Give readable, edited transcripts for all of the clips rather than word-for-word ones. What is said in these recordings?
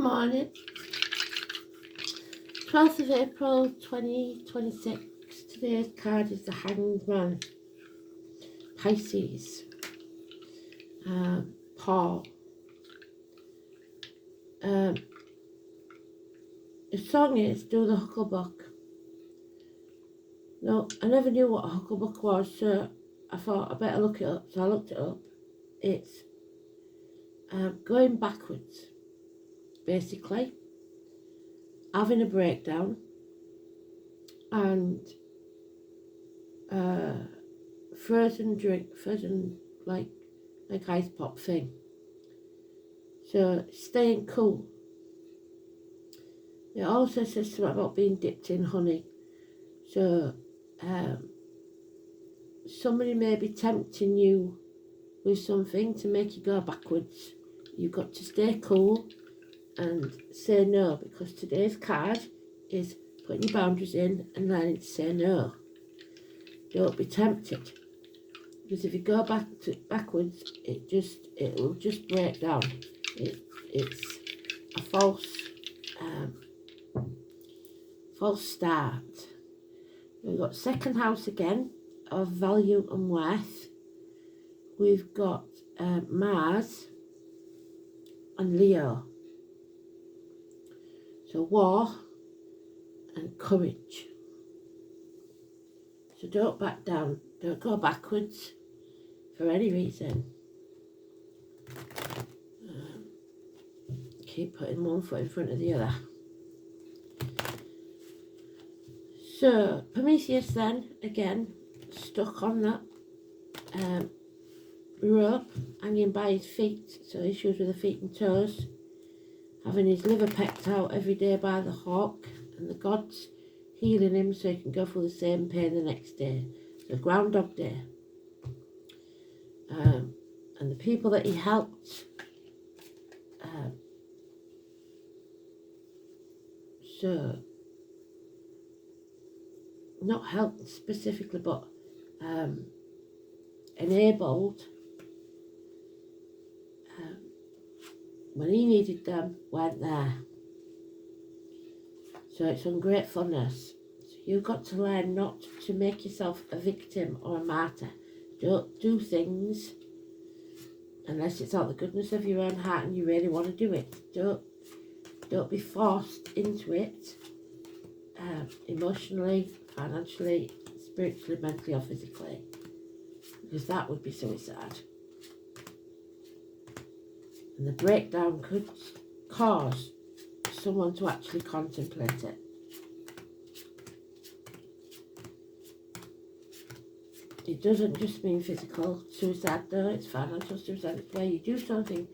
morning, 12th of April 2026. Today's card is the Hanged Man. Pisces. Paul. The song is Do the Hucklebuck. No, I never knew what a hucklebuck was, so I thought I better look it up. So I looked it up. It's going backwards, basically, having a breakdown, and frozen like ice pop thing. So staying cool. It also says something about being dipped in honey. So somebody may be tempting you with something to make you go backwards. You've got to stay cool and say no, because today's card is putting your boundaries in and learning to say no. Don't be tempted, because if you go backwards, it will just break down. It's a false start. We've got second house again of value and worth. We've got Mars and Leo. So war and courage. So don't back down. Don't go backwards for any reason. Keep putting one foot in front of the other. So Prometheus then, again, stuck on that rope, hanging by his feet, so issues with the feet and toes, having his liver pecked out every day by the hawk, and the gods healing him so he can go through the same pain the next day. So Groundhog Day. And the people that he helped, so not helped specifically, but enabled when he needed them, weren't there. So it's ungratefulness. So you've got to learn not to make yourself a victim or a martyr. Don't do things unless it's out of the goodness of your own heart and you really want to do it. Don't be forced into it, emotionally, financially, spiritually, mentally or physically, because that would be suicide. And the breakdown could cause someone to actually contemplate it. It doesn't just mean physical suicide though, it's financial suicide. It's where you do something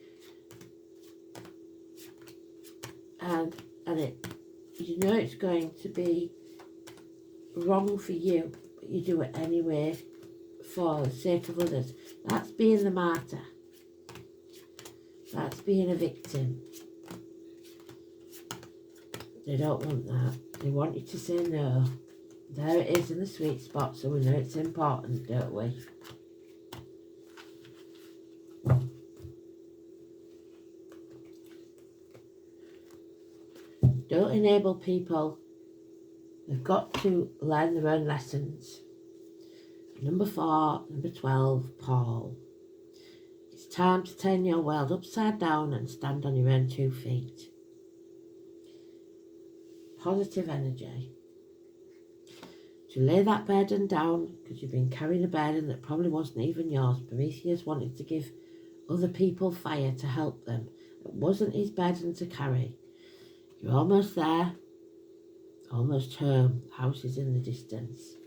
and you know it's going to be wrong for you, but you do it anyway for the sake of others. That's being the martyr. That's being a victim. They don't want that. They want you to say no. There it is in the sweet spot, so we know it's important, don't we? Don't enable people. They've got to learn their own lessons. Number 4, number 12, Paul. It's time to turn your world upside down and stand on your own 2 feet. Positive energy. To lay that burden down, because you've been carrying a burden that probably wasn't even yours. Prometheus wanted to give other people fire to help them. It wasn't his burden to carry. You're almost there, almost home. House is in the distance.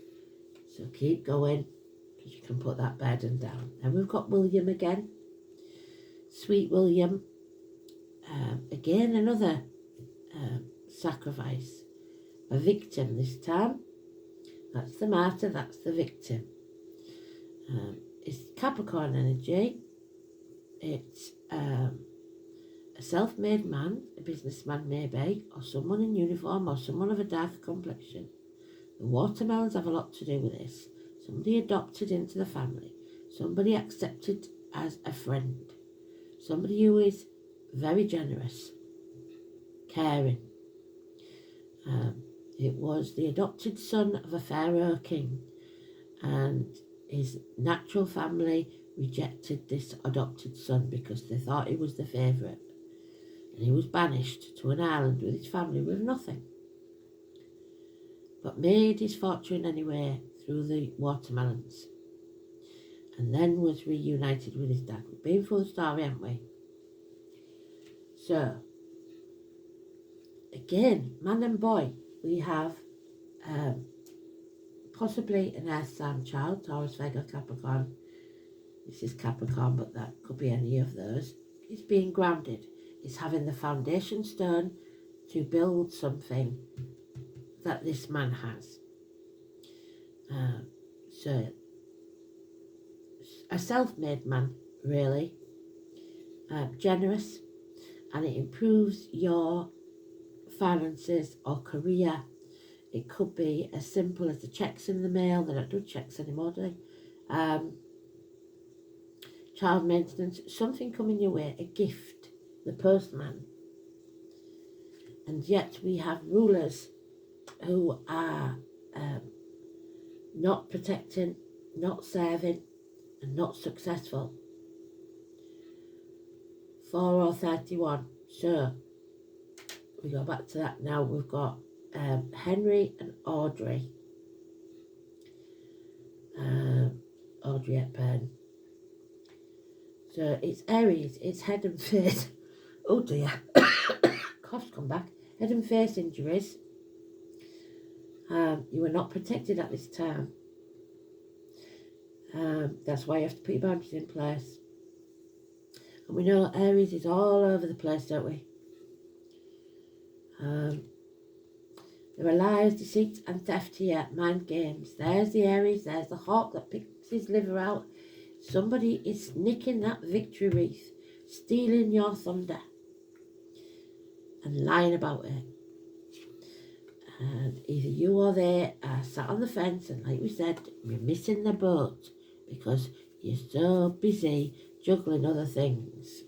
So keep going, because you can put that burden down. Then we've got William again. Sweet William. Again, another sacrifice. A victim this time. That's the martyr, that's the victim. It's Capricorn energy. It's a self-made man, a businessman maybe, or someone in uniform, or someone of a darker complexion. The watermelons have a lot to do with this. Somebody adopted into the family. Somebody accepted as a friend. Somebody who is very generous. caring. It was the adopted son of a pharaoh king, and his natural family rejected this adopted son because they thought he was the favourite, and he was banished to an island with his family with nothing, but made his fortune anyway through the watermelons, and then was reunited with his dad. We've been through the story, haven't we? So, again, man and boy, we have possibly an earth sign child, Taurus, Vega, Capricorn. This is Capricorn, but that could be any of those. It's being grounded. It's having the foundation stone to build something that this man has. So, a self-made man, really. Generous, and it improves your finances or career. It could be as simple as the checks in the mail. They don't do checks anymore, do they? Child maintenance, something coming your way, a gift, the postman. And yet we have rulers who are not protecting, not serving, and not successful. 4 or 31. So we go back to that now. We've got Henry and Audrey. Audrey Hepburn. So it's Aries, it's head and face. Oh dear. Cough's come back. Head and face injuries. You were not protected at this time. That's why you have to put your boundaries in place. And we know Aries is all over the place, don't we? There are lies, deceit and theft here, mind games. There's the Aries, there's the hawk that picks his liver out. Somebody is nicking that victory wreath, stealing your thunder and lying about it. And either you or they are sat on the fence, and like we said, you're missing the boat because you're so busy juggling other things.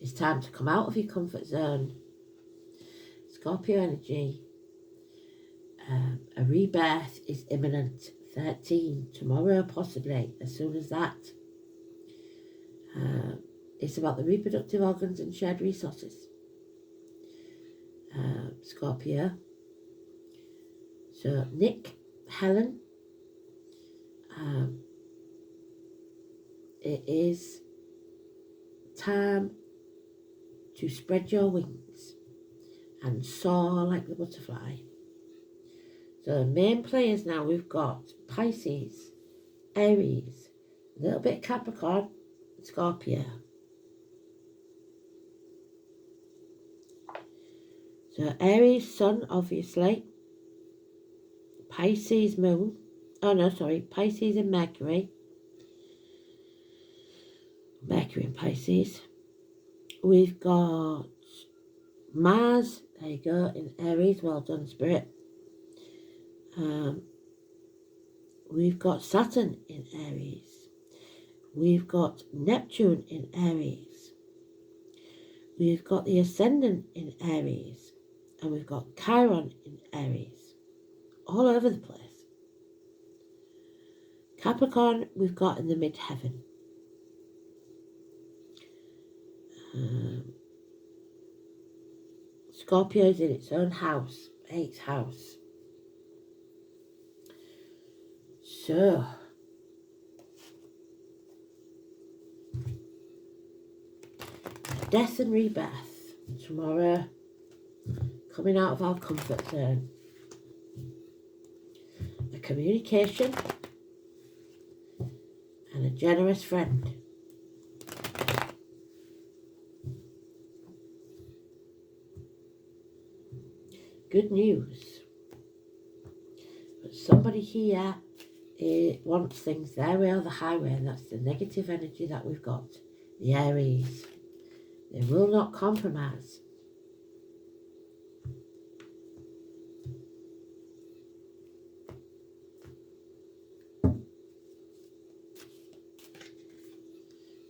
It's time to come out of your comfort zone. Scorpio energy. A rebirth is imminent. 13, tomorrow possibly, as soon as that. It's about the reproductive organs and shared resources. Scorpio. So Nick, Helen, it is time to spread your wings and soar like the butterfly. So the main players now, we've got Pisces, Aries, a little bit Capricorn, Scorpio. So Aries sun, obviously. Pisces moon. Oh no, sorry, Pisces and Mercury. Mercury and Pisces. We've got Mars, there you go, in Aries. Well done, Spirit. We've got Saturn in Aries. We've got Neptune in Aries. We've got the Ascendant in Aries. And we've got Chiron in Aries. All over the place. Capricorn we've got in the midheaven. Scorpio's in its own house, 8th house. So, death and rebirth tomorrow, coming out of our comfort zone. A communication and a generous friend. Good news. But somebody here wants things their way or the highway, and that's the negative energy that we've got. The Aries. They will not compromise.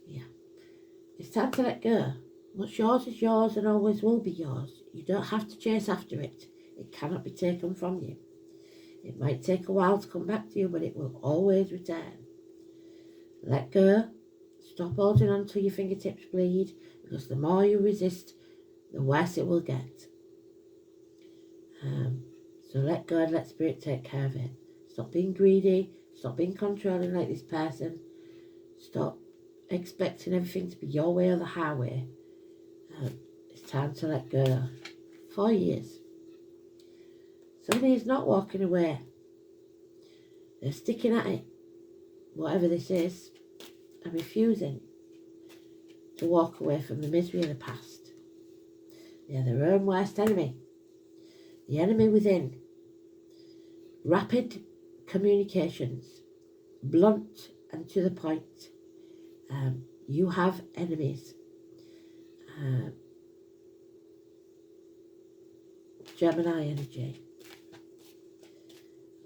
Yeah. It's time to let go. What's yours is yours and always will be yours. You don't have to chase after it. It cannot be taken from you. It might take a while to come back to you, but it will always return. Let go. Stop holding on till your fingertips bleed, because the more you resist, the worse it will get. So let go and let Spirit take care of it. Stop being greedy. Stop being controlling like this person. Stop expecting everything to be your way or the highway. It's time to let go. 4 years. Somebody is not walking away. They're sticking at it, whatever this is, and refusing to walk away from the misery of the past. They are their own worst enemy. The enemy within. Rapid communications. Blunt and to the point. You have enemies. Gemini energy.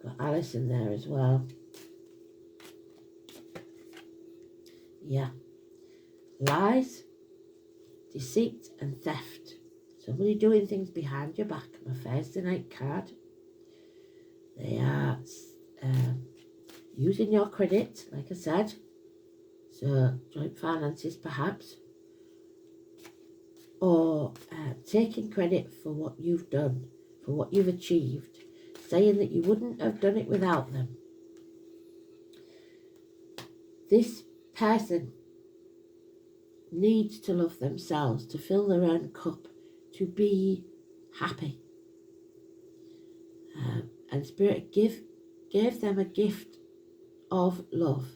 Got Alice in there as well. Yeah. Lies, deceit and theft. Somebody doing things behind your back. My Thursday night card. They are using your credit, like I said. So, joint finances perhaps. Or taking credit for what you've done, for what you've achieved. Saying that you wouldn't have done it without them. This person needs to love themselves, to fill their own cup, to be happy. And Spirit gave them a gift of love,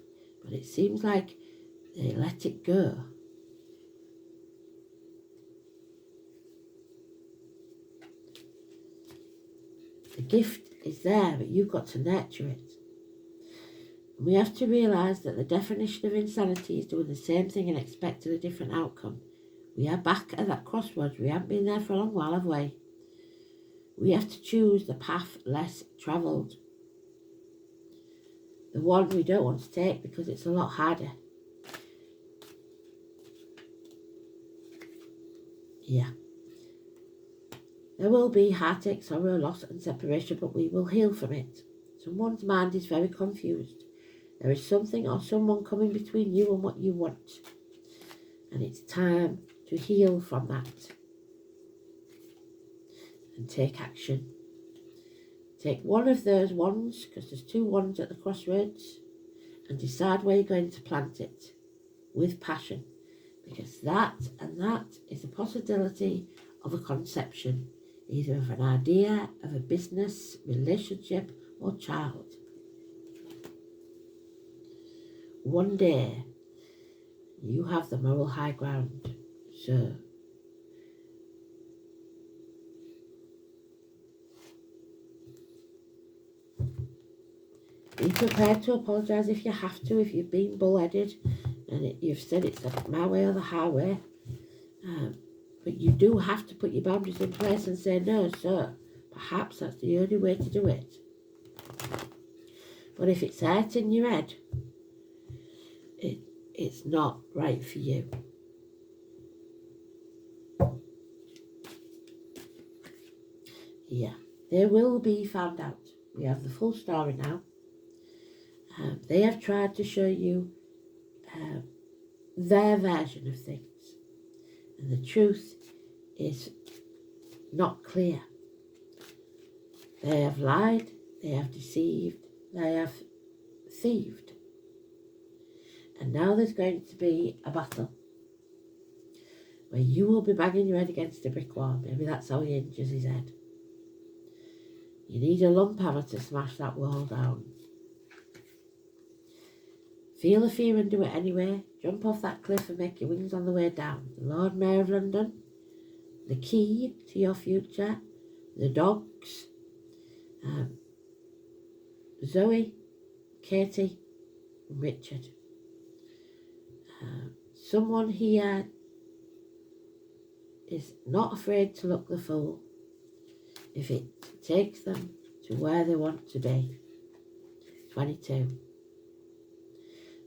but it seems like they let it go. The gift is there, but you've got to nurture it. We have to realise that the definition of insanity is doing the same thing and expecting a different outcome. We are back at that crossroads. We haven't been there for a long while, have we? We have to choose the path less travelled. The one we don't want to take because it's a lot harder. Yeah. There will be heartache, sorrow, loss and separation, but we will heal from it. Someone's mind is very confused. There is something or someone coming between you and what you want. And it's time to heal from that. And take action. Take one of those wands, because there's 2 wands at the crossroads, and decide where you're going to plant it with passion. Because that and that is a possibility of a conception, either of an idea, of a business, relationship, or child. One day, you have the moral high ground, so be prepared to apologise if you have to, if you've been bullheaded and you've said it's my way or the highway. But you do have to put your boundaries in place and say no, so perhaps that's the only way to do it. But if it's hurt in your head, it's not right for you. Yeah, they will be found out. We have the full story now. They have tried to show you their version of things. And the truth is not clear. They have lied, they have deceived, they have thieved. And now there's going to be a battle where you will be banging your head against a brick wall. Maybe that's how he injures his head. You need a lump hammer to smash that wall down. Feel the fear and do it anyway. Jump off that cliff and make your wings on the way down. The Lord Mayor of London, the key to your future, the dogs, Zoe, Katie, and Richard. Someone here is not afraid to look the fool if it takes them to where they want to be. 22.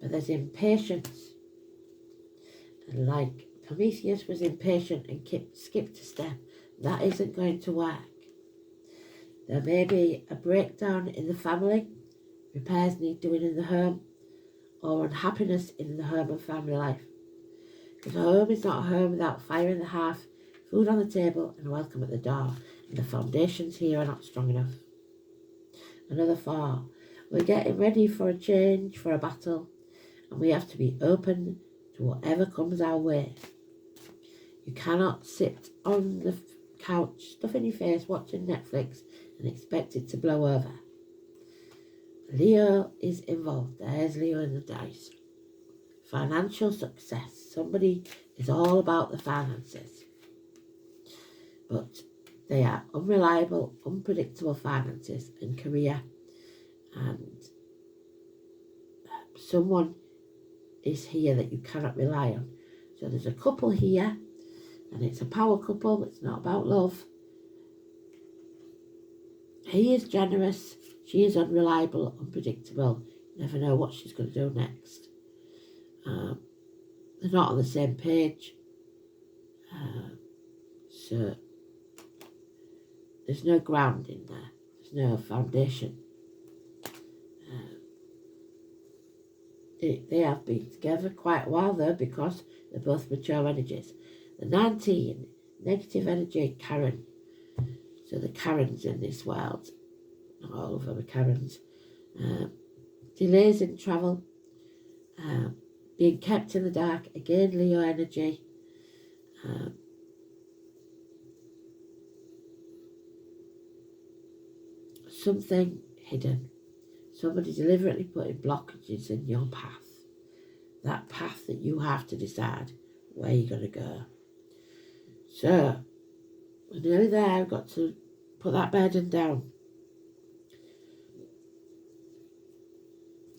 But there's impatience. And like Prometheus was impatient and skipped a step. That isn't going to work. There may be a breakdown in the family, repairs need doing in the home, or unhappiness in the home and family life. Because a home is not a home without fire in the hearth, food on the table, and a welcome at the door. And the foundations here are not strong enough. Another 4. We're getting ready for a change, for a battle, and we have to be open to whatever comes our way. You cannot sit on the couch, stuffing your face, watching Netflix, and expect it to blow over. Leo is involved. There's Leo in the dice. Financial success. Somebody is all about the finances. But they are unreliable, unpredictable finances and career. And someone is here that you cannot rely on. So there's a couple here, and it's a power couple. It's not about love. He is generous. She is unreliable, unpredictable. You never know what she's going to do next. They're not on the same page. So there's no ground in there. There's no foundation. They have been together quite a while though, because they're both mature energies. The 19, negative energy, Karen. So the Karens in this world, not all of them are Karens. Delays in travel, being kept in the dark, again Leo energy. Something hidden. Somebody deliberately putting blockages in your path. That path that you have to decide where you're going to go. So, we're nearly there. I've got to put that burden down.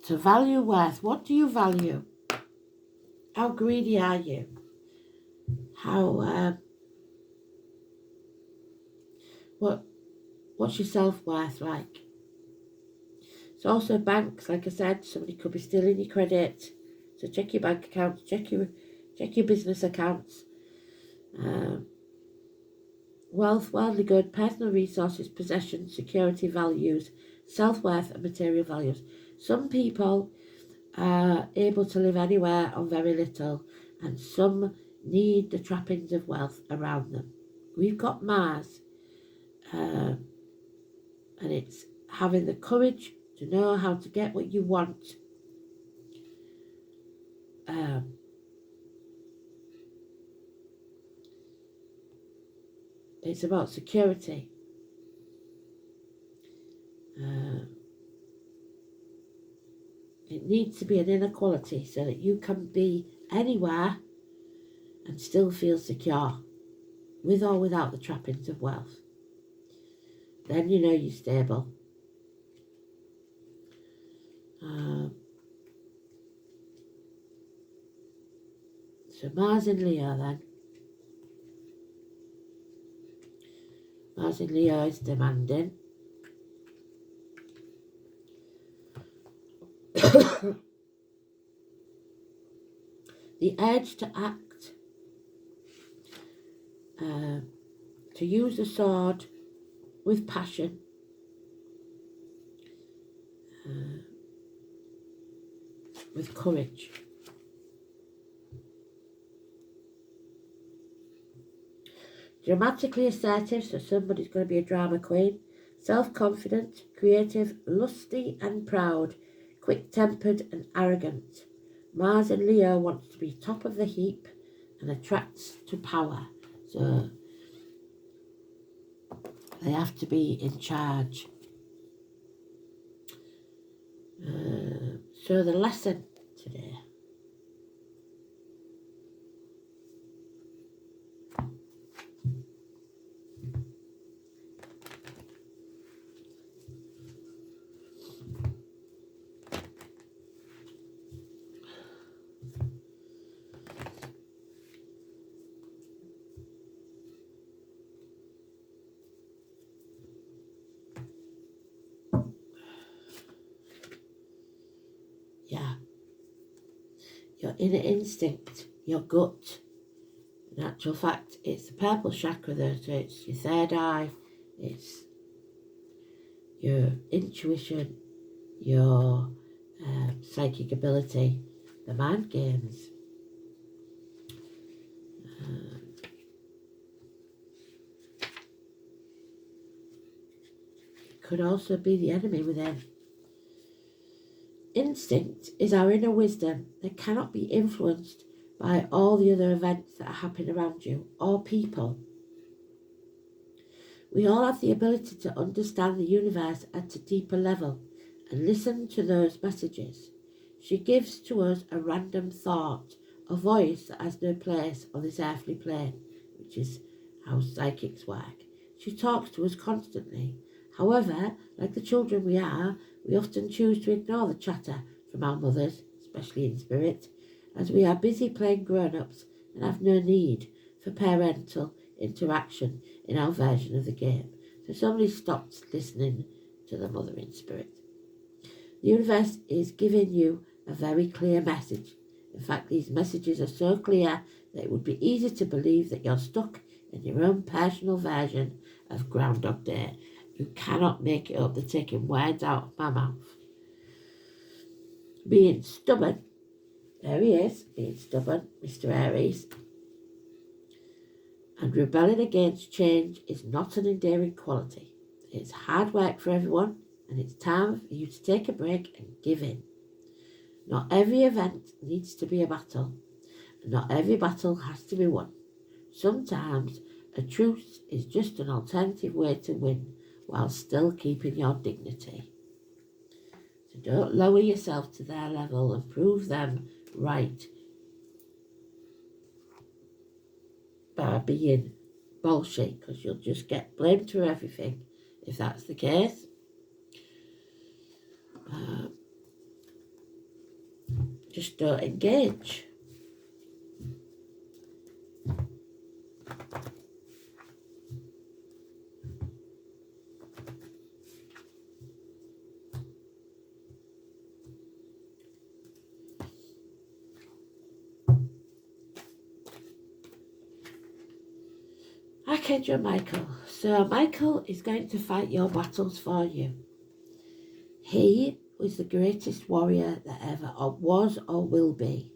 To value worth. What do you value? How greedy are you? How, what's your self-worth like? It's also banks, like I said, somebody could be stealing your credit. So check your bank accounts, check your business accounts. Wealth, worldly good, personal resources, possessions, security, values, self-worth and material values. Some people are able to live anywhere on very little, and some need the trappings of wealth around them. We've got Mars, and it's having the courage to know how to get what you want. It's about security. It needs to be an inequality so that you can be anywhere and still feel secure, with or without the trappings of wealth. Then you know you're stable. So Mars in Leo then. Mars in Leo is demanding. The urge to act, to use the sword with passion, with courage. Dramatically assertive, so somebody's going to be a drama queen. Self-confident, creative, lusty and proud, quick-tempered and arrogant. Mars in Leo wants to be top of the heap and attracts to power. So they have to be in charge. So the lesson today. Yeah. Your inner instinct, your gut, In actual fact, it's the purple chakra there, so it's your third eye, it's your intuition, your psychic ability, the mind games. It could also be the enemy within. Instinct is our inner wisdom that cannot be influenced by all the other events that are happening around you or people. We all have the ability to understand the universe at a deeper level and listen to those messages. She gives to us a random thought, a voice that has no place on this earthly plane, which is how psychics work. She talks to us constantly. However, like the children we are, we often choose to ignore the chatter from our mothers, especially in spirit, as we are busy playing grown-ups and have no need for parental interaction in our version of the game. So somebody stops listening to the mother in spirit. The universe is giving you a very clear message. In fact, these messages are so clear that it would be easy to believe that you're stuck in your own personal version of Groundhog Day. You cannot make it up. They're taking words out of my mouth. Being stubborn, there he is, being stubborn, Mr. Aries. And rebelling against change is not an endearing quality. It's hard work for everyone, and it's time for you to take a break and give in. Not every event needs to be a battle, and not every battle has to be won. Sometimes a truce is just an alternative way to win while still keeping your dignity. So don't lower yourself to their level and prove them right by being bullshit, because you'll just get blamed for everything if that's the case. Just don't engage. Archangel Michael. So Michael is going to fight your battles for you. He was the greatest warrior that ever was or will be.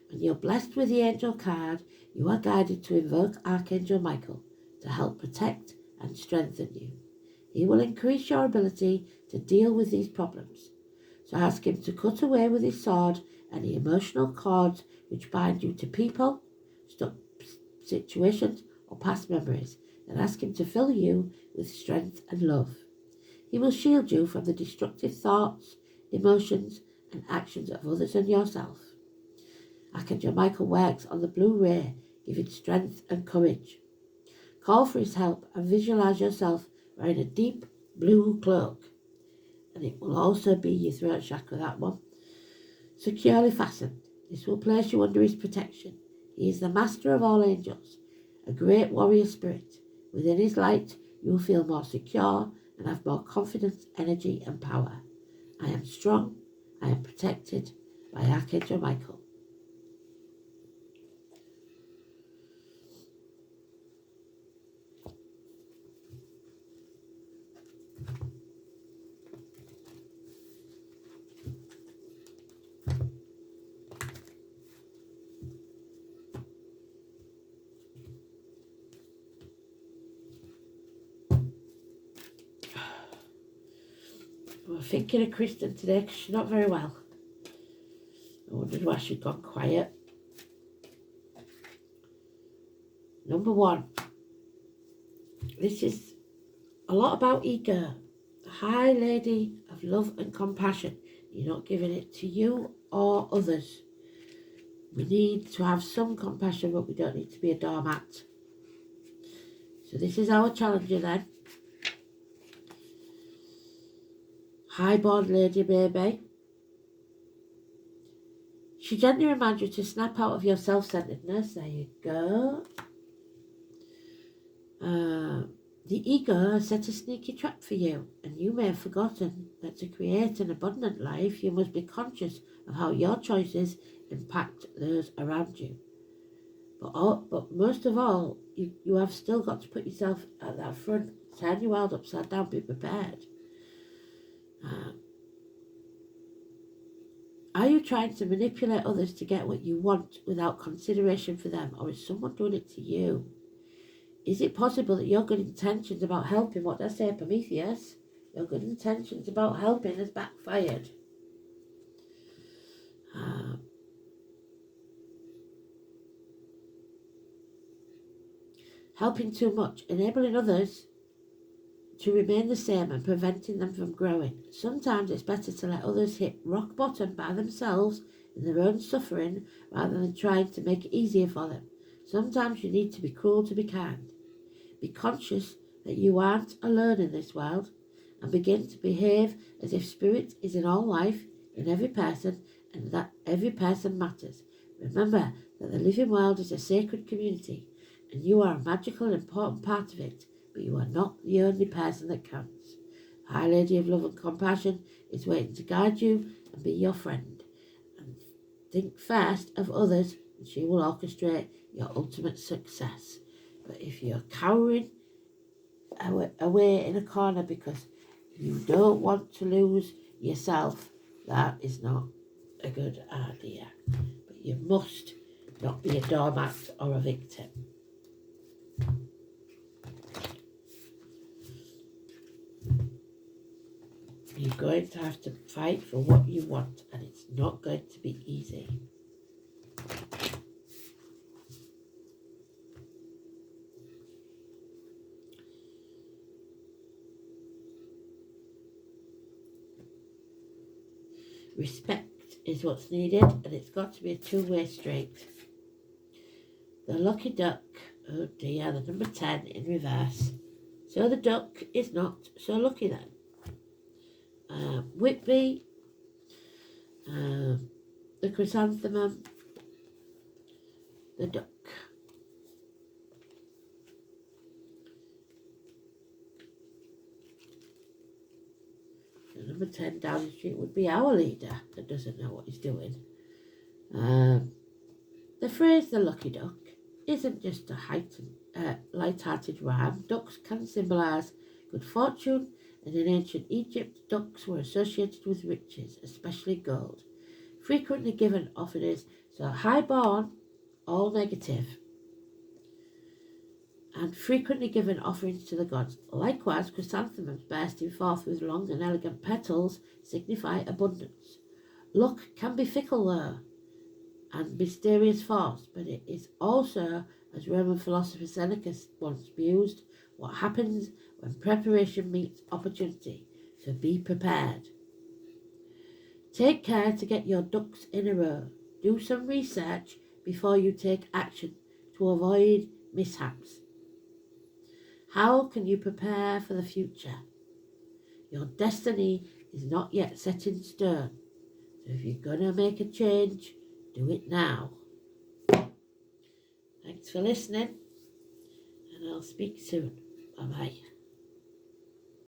When you're blessed with the angel card, you are guided to invoke Archangel Michael to help protect and strengthen you. He will increase your ability to deal with these problems. So ask him to cut away with his sword any emotional cords which bind you to people, stuck situations, or past memories, and ask him to fill you with strength and love. He will shield you from the destructive thoughts, emotions, and actions of others and yourself. Archangel Michael works on the blue ray, giving strength and courage. Call for his help and visualize yourself wearing a deep blue cloak. And it will also be your throat chakra, that one. Securely fastened. This will place you under his protection. He is the master of all angels, a great warrior spirit. Within his light, you will feel more secure and have more confidence, energy, and power. I am strong. I am protected by Archangel Michael. We're thinking of Kristen today because she's not very well. I wondered why she'd gone quiet. Number 1. This is a lot about ego. The High Lady of Love and Compassion. You're not giving it to you or others. We need to have some compassion, but we don't need to be a doormat. So this is our challenger then. Highborn Lady Baby. She gently reminds you to snap out of your self-centeredness. There you go. The ego has set a sneaky trap for you, and you may have forgotten that to create an abundant life, you must be conscious of how your choices impact those around you. But most of all, you have still got to put yourself at that front, turn your world upside down, be prepared. Are you trying to manipulate others to get what you want without consideration for them, or is someone doing it to you? Is it possible that your good intentions about helping, what did I say, Prometheus? Your good intentions about helping has backfired. Helping too much, enabling others to remain the same and preventing them from growing. Sometimes it's better to let others hit rock bottom by themselves in their own suffering rather than trying to make it easier for them. Sometimes you need to be cruel to be kind. Be conscious that you aren't alone in this world and begin to behave as if spirit is in all life, in every person, and that every person matters. Remember that the living world is a sacred community and you are a magical and important part of it, but you are not the only person that counts. The High Lady of Love and Compassion is waiting to guide you and be your friend. And think first of others and she will orchestrate your ultimate success. But if you're cowering away in a corner because you don't want to lose yourself, that is not a good idea. But you must not be a doormat or a victim. You're going to have to fight for what you want, and it's not going to be easy. Respect is what's needed, and it's got to be a two-way street. The lucky duck, oh dear, the number 10 in reverse. So the duck is not so lucky then. Whitby, the chrysanthemum, the duck. So number 10 down the street would be our leader that doesn't know what he's doing. The phrase the lucky duck isn't just a light-hearted rhyme. Ducks can symbolise good fortune, and in ancient Egypt, ducks were associated with riches, especially gold. Frequently given offerings, so high-born, all negative, and frequently given offerings to the gods. Likewise, chrysanthemums bursting forth with long and elegant petals signify abundance. Luck can be fickle though, and mysterious force, but it is also, as Roman philosopher Seneca once mused, what happens when preparation meets opportunity. So be prepared. Take care to get your ducks in a row. Do some research before you take action to avoid mishaps. How can you prepare for the future? Your destiny is not yet set in stone. So if you're going to make a change, do it now. Thanks for listening, and I'll speak soon. Bye-bye.